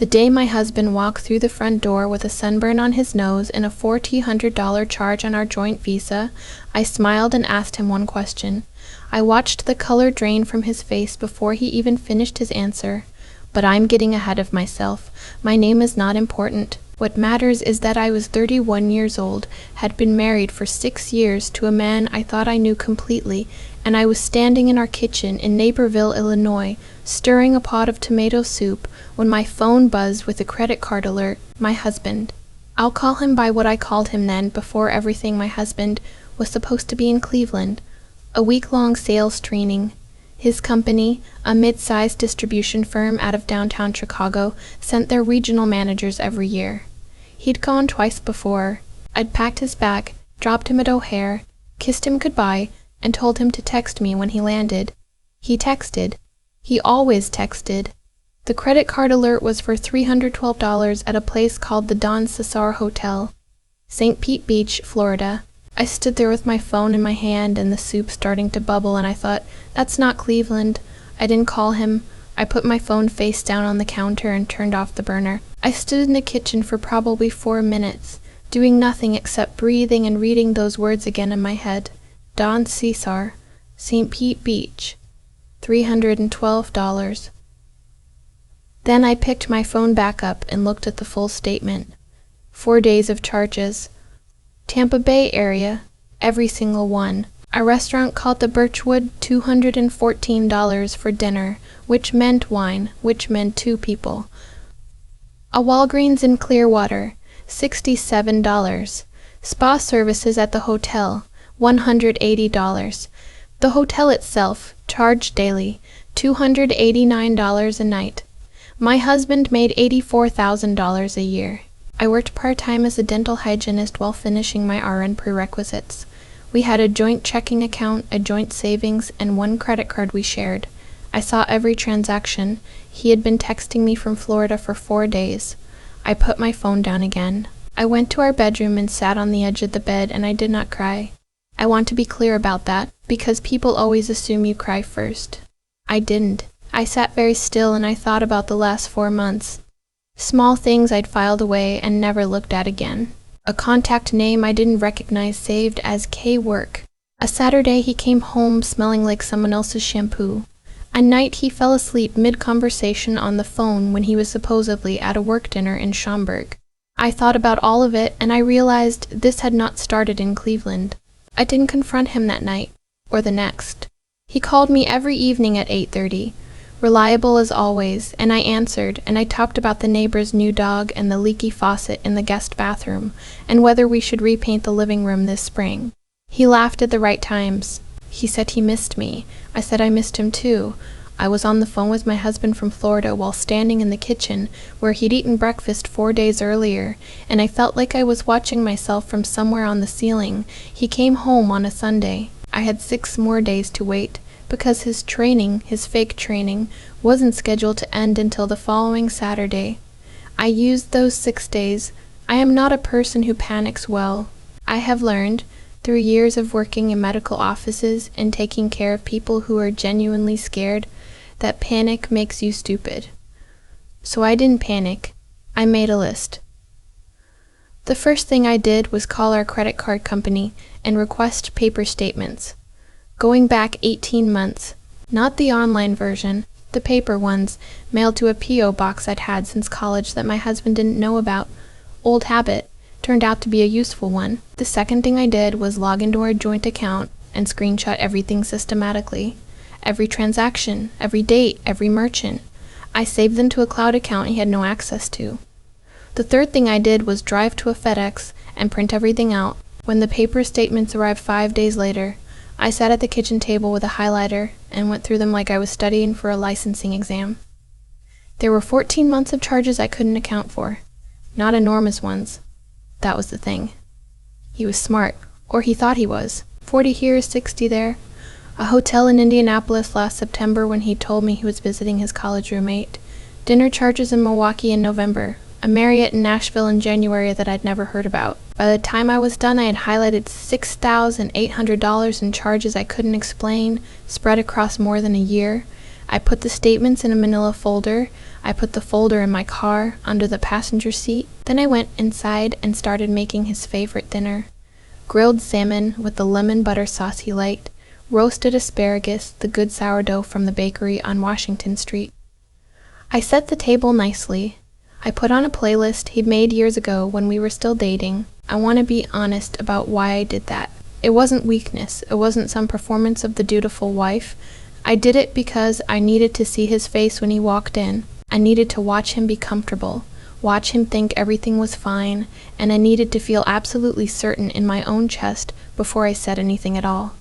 The day my husband walked through the front door with a sunburn on his nose and a $1,400 charge on our joint visa, I smiled and asked him one question. I watched the color drain from his face before he even finished his answer. But I'm getting ahead of myself. My name is not important. What matters is that I was 31 years old, had been married for 6 years to a man I thought I knew completely, and I was standing in our kitchen in Naperville, Illinois, stirring a pot of tomato soup when my phone buzzed with a credit card alert. My husband. I'll call him by what I called him then before everything. My husband was supposed to be in Cleveland. A week-long sales training. His company, a mid-sized distribution firm out of downtown Chicago, sent their regional managers every year. He'd gone twice before. I'd packed his bag, dropped him at O'Hare, kissed him goodbye, and told him to text me when he landed. He texted. He always texted. The credit card alert was for $312 at a place called the Don Cesar Hotel, St. Pete Beach, Florida. I stood there with my phone in my hand and the soup starting to bubble, and I thought, that's not Cleveland. I didn't call him. I put my phone face down on the counter and turned off the burner. I stood in the kitchen for probably 4 minutes, doing nothing except breathing and reading those words again in my head. Don Cesar, St. Pete Beach, $312. Then I picked my phone back up and looked at the full statement. 4 days of charges. Tampa Bay area, every single one. A restaurant called the Birchwood, $214 for dinner, which meant wine, which meant 2 people. A Walgreens in Clearwater, $67. Spa services at the hotel, $180. The hotel itself, charged daily, $289 a night. My husband made $84,000 a year. I worked part-time as a dental hygienist while finishing my RN prerequisites. We had a joint checking account, a joint savings, and 1 credit card we shared. I saw every transaction. He had been texting me from Florida for 4 days. I put my phone down again. I went to our bedroom and sat on the edge of the bed, and I did not cry. I want to be clear about that, because people always assume you cry first. I didn't. I sat very still and I thought about the last 4 months. Small things I'd filed away and never looked at again. A contact name I didn't recognize saved as K-Work. A Saturday he came home smelling like someone else's shampoo. A night he fell asleep mid-conversation on the phone when he was supposedly at a work dinner in Schaumburg. I thought about all of it and I realized this had not started in Cleveland. I didn't confront him that night, or the next. He called me every evening at 8:30. Reliable as always, and I answered, and I talked about the neighbor's new dog and the leaky faucet in the guest bathroom, and whether we should repaint the living room this spring. He laughed at the right times. He said he missed me. I said I missed him too. I was on the phone with my husband from Florida while standing in the kitchen, where he'd eaten breakfast 4 days earlier, and I felt like I was watching myself from somewhere on the ceiling. He came home on a Sunday. I had 6 more days to wait, because his training, his fake training, wasn't scheduled to end until the following Saturday. I used those 6 days. I am not a person who panics well. I have learned, through years of working in medical offices and taking care of people who are genuinely scared, that panic makes you stupid. So I didn't panic. I made a list. The first thing I did was call our credit card company and request paper statements. Going back 18 months, not the online version, the paper ones, mailed to a P.O. box I'd had since college that my husband didn't know about. Old habit, turned out to be a useful one. The second thing I did was log into our joint account and screenshot everything systematically. Every transaction, every date, every merchant. I saved them to a cloud account he had no access to. The third thing I did was drive to a FedEx and print everything out. When the paper statements arrived 5 days later, I sat at the kitchen table with a highlighter and went through them like I was studying for a licensing exam. There were 14 months of charges I couldn't account for. Not enormous ones. That was the thing. He was smart, or he thought he was. 40 here, 60 there. A hotel in Indianapolis last September when he told me he was visiting his college roommate. Dinner charges in Milwaukee in November. A Marriott in Nashville in January that I'd never heard about. By the time I was done, I had highlighted $6,800 in charges I couldn't explain, spread across more than a year. I put the statements in a manila folder. I put the folder in my car, under the passenger seat. Then I went inside and started making his favorite dinner. Grilled salmon with the lemon butter sauce he liked, roasted asparagus, the good sourdough from the bakery on Washington Street. I set the table nicely. I put on a playlist he'd made years ago when we were still dating. I want to be honest about why I did that. It wasn't weakness. It wasn't some performance of the dutiful wife. I did it because I needed to see his face when he walked in. I needed to watch him be comfortable, watch him think everything was fine, and I needed to feel absolutely certain in my own chest before I said anything at all.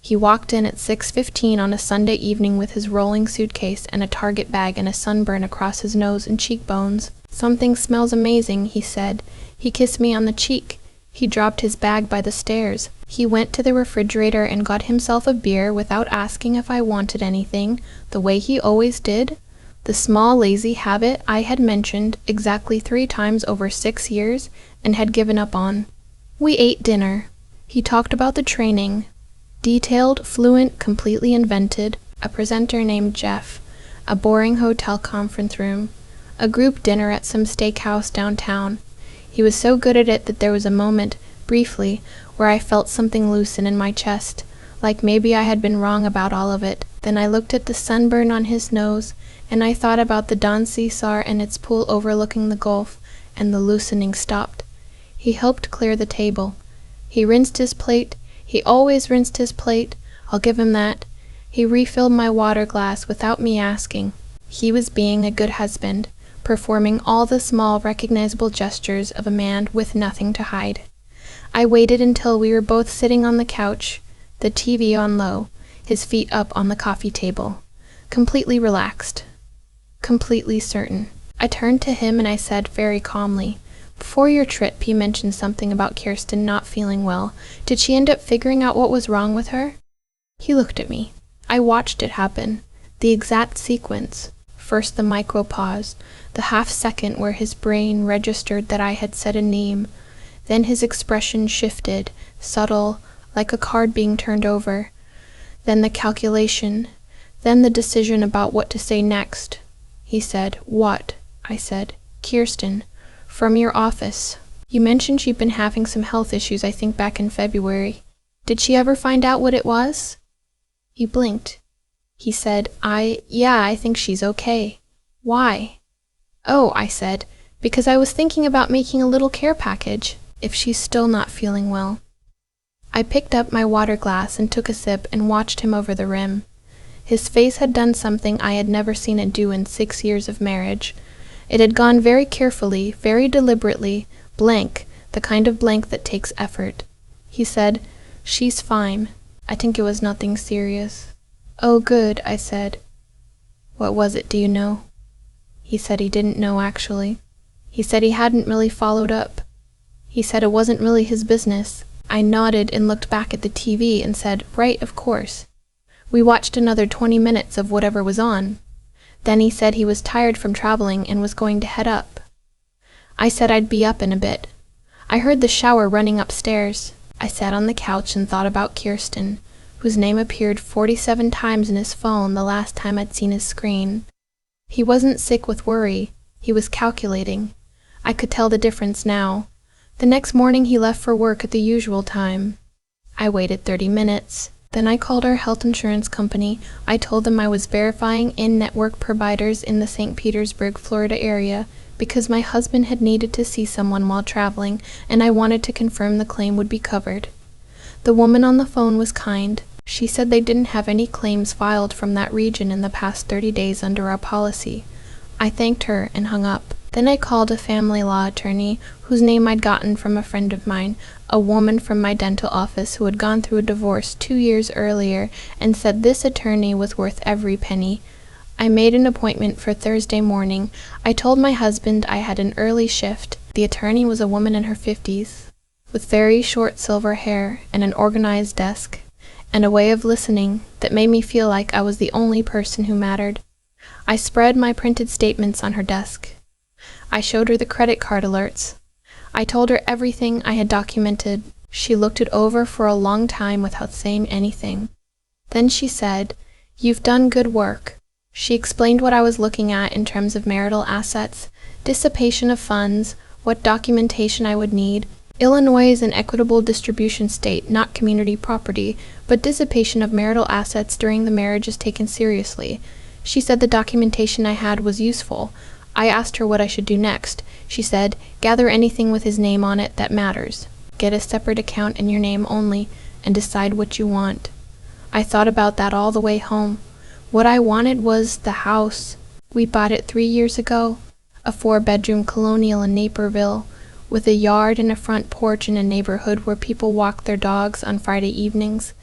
He walked in at 6:15 on a Sunday evening with his rolling suitcase and a Target bag and a sunburn across his nose and cheekbones. "Something smells amazing," he said. He kissed me on the cheek. He dropped his bag by the stairs. He went to the refrigerator and got himself a beer without asking if I wanted anything, the way he always did. The small lazy habit I had mentioned exactly 3 times over 6 years and had given up on. We ate dinner. He talked about the training. Detailed, fluent, completely invented, a presenter named Jeff, a boring hotel conference room, a group dinner at some steakhouse downtown. He was so good at it that there was a moment, briefly, where I felt something loosen in my chest, like maybe I had been wrong about all of it. Then I looked at the sunburn on his nose, and I thought about the Don Cesar and its pool overlooking the Gulf, and the loosening stopped. He helped clear the table. He rinsed his plate. He always rinsed his plate. I'll give him that. He refilled my water glass without me asking. He was being a good husband, performing all the small, recognizable gestures of a man with nothing to hide. I waited until we were both sitting on the couch, the TV on low, his feet up on the coffee table, completely relaxed, completely certain. I turned to him and I said very calmly, "Before your trip, you mentioned something about Kirsten not feeling well. Did she end up figuring out what was wrong with her?" He looked at me. I watched it happen, the exact sequence. First the micro pause, the half second where his brain registered that I had said a name. Then his expression shifted, subtle, like a card being turned over. Then the calculation. Then the decision about what to say next. He said, "What?" I said, "Kirsten, from your office. You mentioned she'd been having some health issues, I think back in February. Did she ever find out what it was?" He blinked. He said, Yeah, I think she's okay." "Why?" "Oh," I said, "because I was thinking about making a little care package, if she's still not feeling well." I picked up my water glass and took a sip and watched him over the rim. His face had done something I had never seen it do in 6 years of marriage. It had gone very carefully, very deliberately, blank, the kind of blank that takes effort. He said, "She's fine. I think it was nothing serious." "Oh, good," I said. "What was it, do you know?" He said he didn't know, actually. He said he hadn't really followed up. He said it wasn't really his business. I nodded and looked back at the TV and said, "Right, of course." We watched another 20 minutes of whatever was on. Then he said he was tired from traveling and was going to head up. I said I'd be up in a bit. I heard the shower running upstairs. I sat on the couch and thought about Kirsten, whose name appeared 47 times in his phone the last time I'd seen his screen. He wasn't sick with worry. He was calculating. I could tell the difference now. The next morning he left for work at the usual time. I waited 30 minutes. Then I called our health insurance company. I told them I was verifying in-network providers in the St. Petersburg, Florida area because my husband had needed to see someone while traveling, and I wanted to confirm the claim would be covered. The woman on the phone was kind. She said they didn't have any claims filed from that region in the past 30 days under our policy. I thanked her and hung up. Then I called a family law attorney whose name I'd gotten from a friend of mine, a woman from my dental office who had gone through a divorce 2 years earlier and said this attorney was worth every penny. I made an appointment for Thursday morning. I told my husband I had an early shift. The attorney was a woman in her 50s, with very short silver hair and an organized desk, and a way of listening that made me feel like I was the only person who mattered. I spread my printed statements on her desk. I showed her the credit card alerts. I told her everything I had documented. She looked it over for a long time without saying anything. Then she said, "You've done good work." She explained what I was looking at in terms of marital assets, dissipation of funds, what documentation I would need. Illinois is an equitable distribution state, not community property, but dissipation of marital assets during the marriage is taken seriously. She said the documentation I had was useful. I asked her what I should do next. She said, gather anything with his name on it that matters. Get a separate account in your name only, and decide what you want. I thought about that all the way home. What I wanted was the house. We bought it 3 years ago, a 4-bedroom colonial in Naperville, with a yard and a front porch in a neighborhood where people walk their dogs on Friday evenings.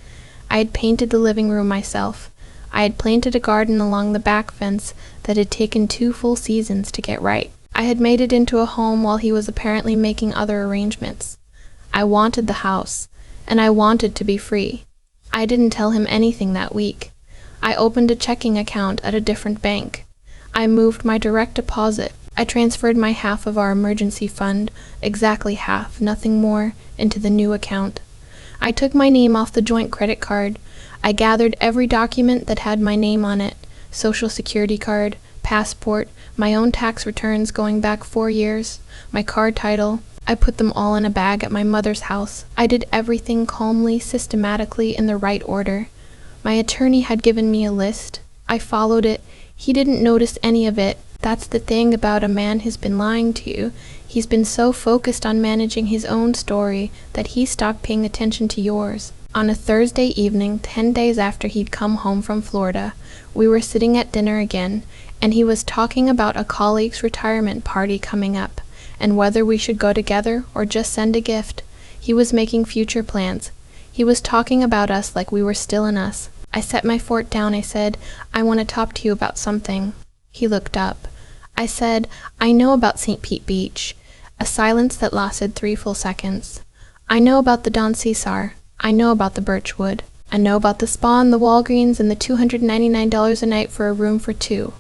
I had painted the living room myself. I had planted a garden along the back fence that had taken 2 full seasons to get right. I had made it into a home while he was apparently making other arrangements. I wanted the house, and I wanted to be free. I didn't tell him anything that week. I opened a checking account at a different bank. I moved my direct deposit. I transferred my half of our emergency fund, exactly half, nothing more, into the new account. I took my name off the joint credit card. I gathered every document that had my name on it, Social Security card, passport, my own tax returns going back 4 years, my car title. I put them all in a bag at my mother's house. I did everything calmly, systematically, in the right order. My attorney had given me a list. I followed it. He didn't notice any of it. That's the thing about a man who's been lying to you. He's been so focused on managing his own story that he stopped paying attention to yours. On a Thursday evening, 10 days after he'd come home from Florida, we were sitting at dinner again, and he was talking about a colleague's retirement party coming up, and whether we should go together or just send a gift. He was making future plans. He was talking about us like we were still in us. I set my fork down. I said, I want to talk to you about something. He looked up. I said, I know about St. Pete Beach. A silence that lasted 3 full seconds. I know about the Don Cesar. I know about the Birchwood. I know about the spa and the Walgreens and the $299 a night for a room for 2.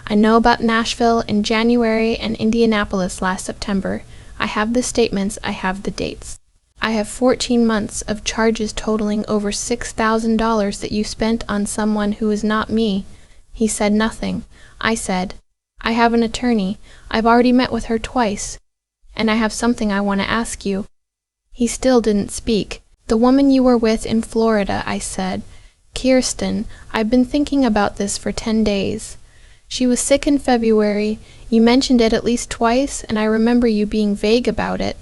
I know about Nashville in January and Indianapolis last September. I have the statements. I have the dates. I have 14 months of charges totaling over $6,000 that you spent on someone who is not me. He said nothing. I said, I have an attorney. I've already met with her twice. And I have something I want to ask you. He still didn't speak. The woman you were with in Florida, I said. Kirsten, I've been thinking about this for 10 days. She was sick in February. You mentioned it at least twice, and I remember you being vague about it.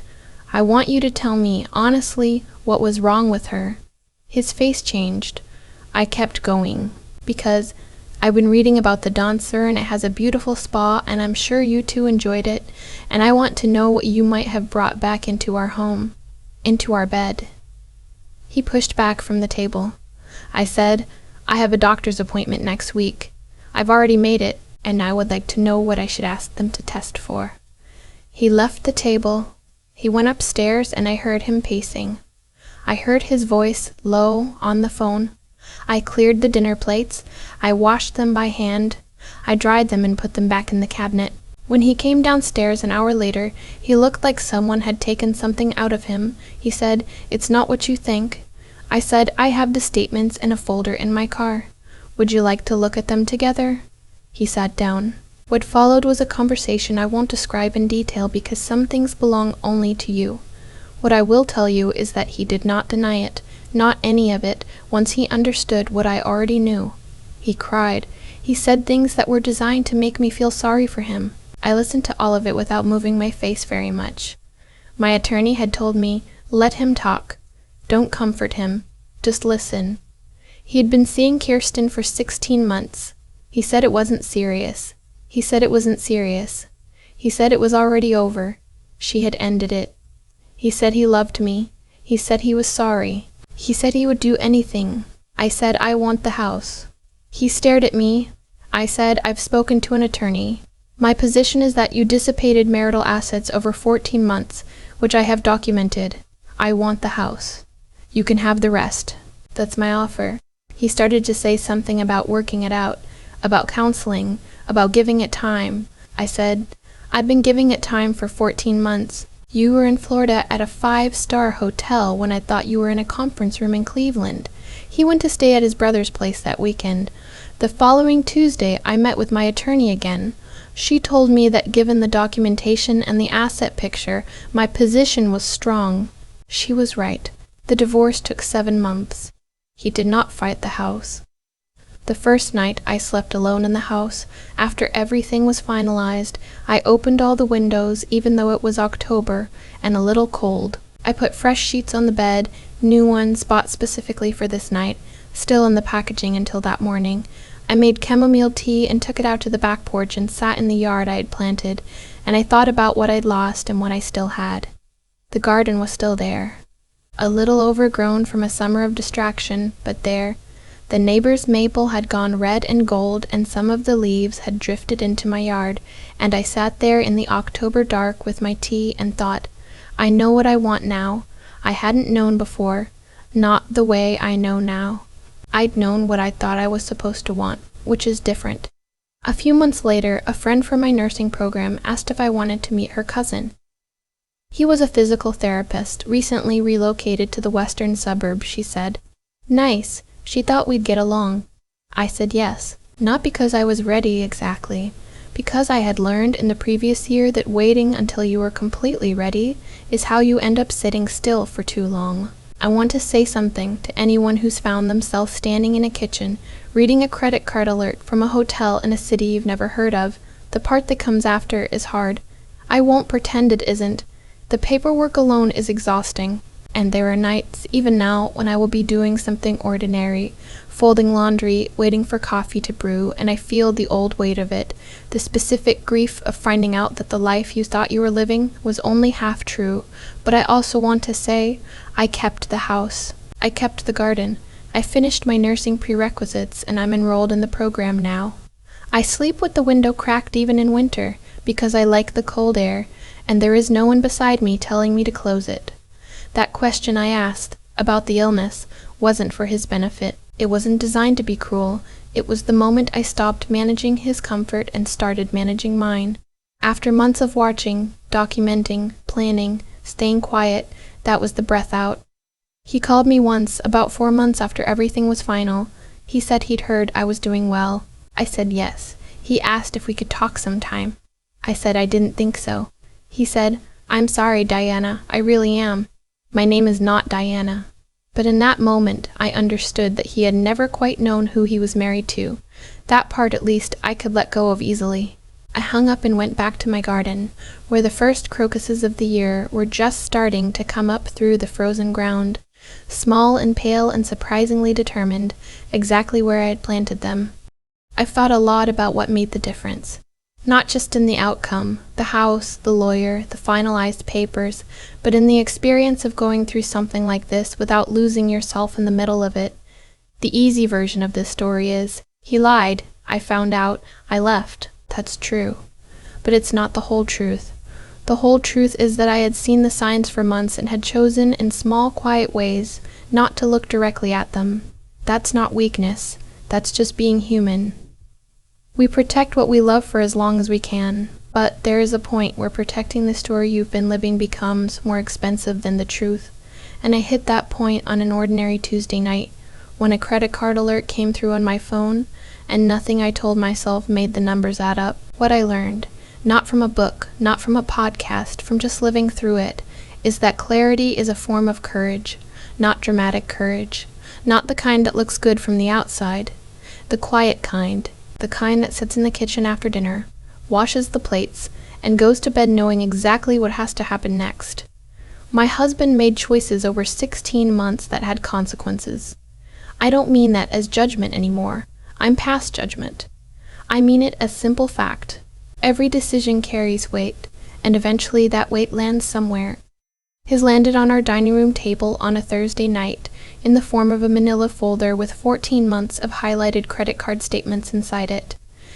I want you to tell me, honestly, what was wrong with her. His face changed. I kept going, because I've been reading about the Don Sur, and it has a beautiful spa, and I'm sure you two enjoyed it, and I want to know what you might have brought back into our home, into our bed. He pushed back from the table. I said, I have a doctor's appointment next week. I've already made it, and I would like to know what I should ask them to test for. He left the table. He went upstairs, and I heard him pacing. I heard his voice, low, on the phone. I cleared the dinner plates. I washed them by hand. I dried them and put them back in the cabinet. When he came downstairs an hour later, he looked like someone had taken something out of him. He said, It's not what you think. I said, I have the statements in a folder in my car. Would you like to look at them together? He sat down. What followed was a conversation I won't describe in detail because some things belong only to you. What I will tell you is that he did not deny it, not any of it, once he understood what I already knew. He cried. He said things that were designed to make me feel sorry for him. I listened to all of it without moving my face very much. My attorney had told me, let him talk. Don't comfort him. Just listen. He had been seeing Kirsten for 16 months. He said it wasn't serious. He said it wasn't serious. He said it was already over. She had ended it. He said he loved me. He said he was sorry. He said he would do anything. I said, I want the house. He stared at me. I said, I've spoken to an attorney. My position is that you dissipated marital assets over 14 months, which I have documented. I want the house. You can have the rest. That's my offer. He started to say something about working it out, about counseling, about giving it time. I said, I've been giving it time for 14 months. You were in Florida at a 5-star hotel when I thought you were in a conference room in Cleveland. He went to stay at his brother's place that weekend. The following Tuesday, I met with my attorney again. She told me that given the documentation and the asset picture, my position was strong. She was right. The divorce took 7 months. He did not fight the house. The first night I slept alone in the house. After everything was finalized, I opened all the windows, even though it was October and a little cold. I put fresh sheets on the bed, new ones bought specifically for this night, still in the packaging until that morning. I made chamomile tea and took it out to the back porch and sat in the yard I had planted, and I thought about what I'd lost and what I still had. The garden was still there. A little overgrown from a summer of distraction, but there. The neighbor's maple had gone red and gold, and some of the leaves had drifted into my yard, and I sat there in the October dark with my tea and thought, I know what I want now. I hadn't known before, not the way I know now. I'd known what I thought I was supposed to want, which is different. A few months later, a friend from my nursing program asked if I wanted to meet her cousin. He was a physical therapist, recently relocated to the western suburbs, she said. Nice. She thought we'd get along. I said yes, not because I was ready exactly, because I had learned in the previous year that waiting until you are completely ready is how you end up sitting still for too long. I want to say something to anyone who's found themselves standing in a kitchen, reading a credit card alert from a hotel in a city you've never heard of. The part that comes after is hard. I won't pretend it isn't. The paperwork alone is exhausting. And there are nights, even now, when I will be doing something ordinary, folding laundry, waiting for coffee to brew, and I feel the old weight of it, the specific grief of finding out that the life you thought you were living was only half true. But I also want to say, I kept the house. I kept the garden. I finished my nursing prerequisites, and I'm enrolled in the program now. I sleep with the window cracked even in winter, because I like the cold air, and there is no one beside me telling me to close it. That question I asked, about the illness, wasn't for his benefit. It wasn't designed to be cruel. It was the moment I stopped managing his comfort and started managing mine. After months of watching, documenting, planning, staying quiet, that was the breath out. He called me once, about 4 months after everything was final. He said he'd heard I was doing well. I said yes. He asked if we could talk sometime. I said I didn't think so. He said, I'm sorry, Diana, I really am. My name is not Diana. But in that moment, I understood that he had never quite known who he was married to. That part, at least, I could let go of easily. I hung up and went back to my garden, where the first crocuses of the year were just starting to come up through the frozen ground, small and pale and surprisingly determined, exactly where I had planted them. I've thought a lot about what made the difference. Not just in the outcome, the house, the lawyer, the finalized papers, but in the experience of going through something like this without losing yourself in the middle of it. The easy version of this story is, he lied, I found out, I left. That's true. But it's not the whole truth. The whole truth is that I had seen the signs for months and had chosen in small, quiet ways not to look directly at them. That's not weakness. That's just being human. We protect what we love for as long as we can, but there is a point where protecting the story you've been living becomes more expensive than the truth, and I hit that point on an ordinary Tuesday night, when a credit card alert came through on my phone, and nothing I told myself made the numbers add up. What I learned, not from a book, not from a podcast, from just living through it, is that clarity is a form of courage, not dramatic courage, not the kind that looks good from the outside, the quiet kind, the kind that sits in the kitchen after dinner, washes the plates, and goes to bed knowing exactly what has to happen next. My husband made choices over 16 months that had consequences. I don't mean that as judgment anymore. I'm past judgment. I mean it as simple fact. Every decision carries weight, and eventually that weight lands somewhere. His landed on our dining room table on a Thursday night, in the form of a manila folder with 14 months of highlighted credit card statements inside it.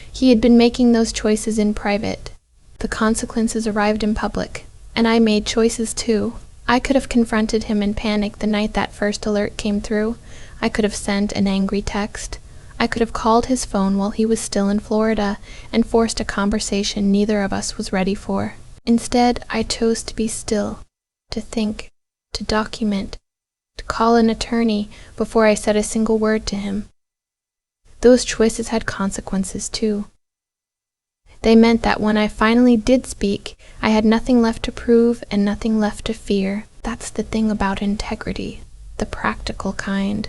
He had been making those choices in private. The consequences arrived in public, and I made choices too. I could have confronted him in panic the night that first alert came through. I could have sent an angry text. I could have called his phone while he was still in Florida and forced a conversation neither of us was ready for. Instead, I chose to be still, to think, to document, to call an attorney before I said a single word to him. those choices had consequences too. They meant that when I finally did speak, I had nothing left to prove and nothing left to fear. That's the thing about integrity, the practical kind.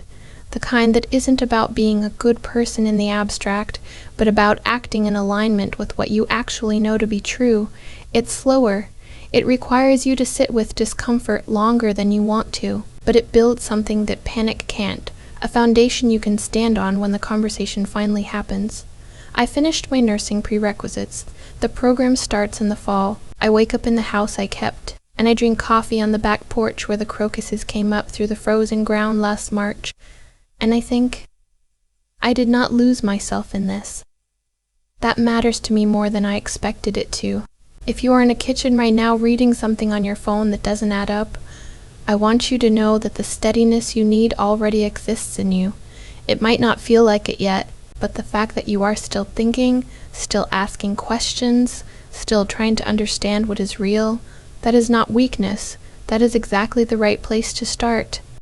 The kind that isn't about being a good person in the abstract, but about acting in alignment with what you actually know to be true. It's slower. It requires you to sit with discomfort longer than you want to, but it builds something that panic can't, a foundation you can stand on when the conversation finally happens. I finished my nursing prerequisites. The program starts in the fall. I wake up in the house I kept, and I drink coffee on the back porch where the crocuses came up through the frozen ground last March. And I think, I did not lose myself in this. That matters to me more than I expected it to. If you are in a kitchen right now reading something on your phone that doesn't add up, I want you to know that the steadiness you need already exists in you. It might not feel like it yet, but the fact that you are still thinking, still asking questions, still trying to understand what is real, that is not weakness. That is exactly the right place to start.